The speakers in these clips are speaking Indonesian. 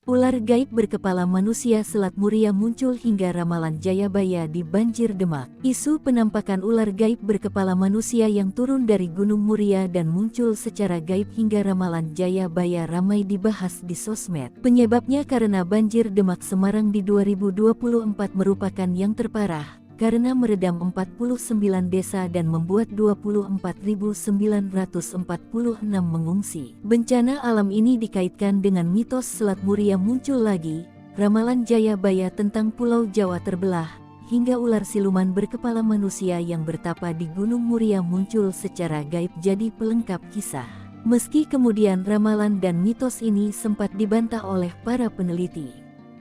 Ular gaib berkepala manusia Selat Muria muncul hingga ramalan Jayabaya di banjir Demak. Isu penampakan ular gaib berkepala manusia yang turun dari Gunung Muria dan muncul secara gaib hingga ramalan Jayabaya ramai dibahas di sosmed. Penyebabnya karena banjir Demak Semarang di 2024 merupakan yang terparah, karena meredam 49 desa dan membuat 24.946 mengungsi. Bencana alam ini dikaitkan dengan mitos Selat Muria muncul lagi, ramalan Jayabaya tentang Pulau Jawa terbelah, hingga ular siluman berkepala manusia yang bertapa di Gunung Muria muncul secara gaib jadi pelengkap kisah. Meski kemudian ramalan dan mitos ini sempat dibantah oleh para peneliti,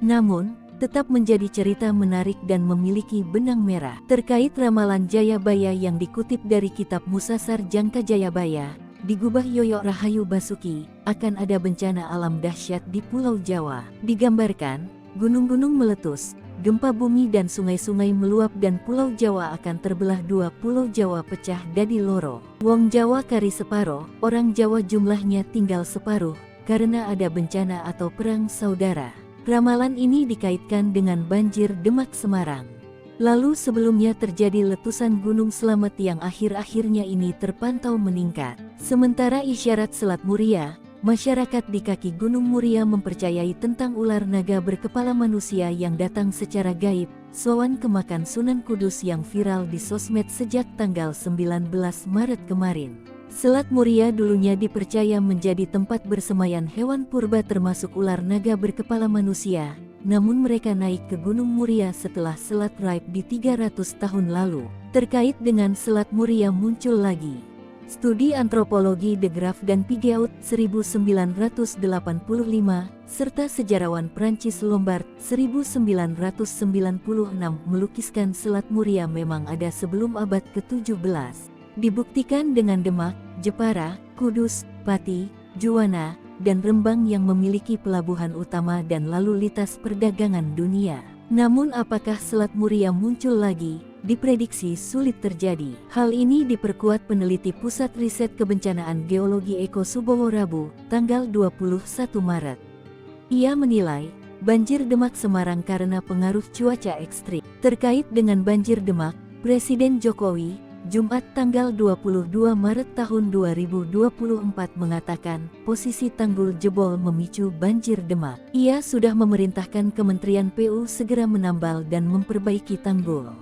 namun tetap menjadi cerita menarik dan memiliki benang merah. Terkait ramalan Jayabaya yang dikutip dari kitab Musasar Jangka Jayabaya, digubah Yoyo Rahayu Basuki, akan ada bencana alam dahsyat di Pulau Jawa. Digambarkan, gunung-gunung meletus, gempa bumi dan sungai-sungai meluap dan Pulau Jawa akan terbelah dua. Pulau Jawa pecah dadi loro. Wong Jawa kari separo, orang Jawa jumlahnya tinggal separuh, karena ada bencana atau perang saudara. Ramalan ini dikaitkan dengan banjir Demak Semarang. Lalu sebelumnya terjadi letusan Gunung Slamet yang akhir-akhirnya ini terpantau meningkat. Sementara isyarat Selat Muria, masyarakat di kaki Gunung Muria mempercayai tentang ular naga berkepala manusia yang datang secara gaib, sowan ke makam Sunan Kudus yang viral di sosmed sejak tanggal 19 Maret kemarin. Selat Muria dulunya dipercaya menjadi tempat bersemaian hewan purba termasuk ular naga berkepala manusia, namun mereka naik ke Gunung Muria setelah Selat Raib di 300 tahun lalu. Terkait dengan Selat Muria muncul lagi studi antropologi De Graaf dan Pigeaud 1985, serta sejarawan Prancis Lombard 1996 melukiskan Selat Muria memang ada sebelum abad ke-17. Dibuktikan dengan Demak, Jepara, Kudus, Pati, Juwana, dan Rembang yang memiliki pelabuhan utama dan lalu lintas perdagangan dunia. Namun apakah Selat Muria muncul lagi? Diprediksi sulit terjadi. Hal ini diperkuat peneliti Pusat Riset Kebencanaan Geologi Eko Subowo Rabu, tanggal 21 Maret. Ia menilai, banjir Demak Semarang karena pengaruh cuaca ekstrim. Terkait dengan banjir Demak, Presiden Jokowi, Jumat tanggal 22 Maret tahun 2024 mengatakan, posisi tanggul jebol memicu banjir Demak. Ia sudah memerintahkan Kementerian PU segera menambal dan memperbaiki tanggul.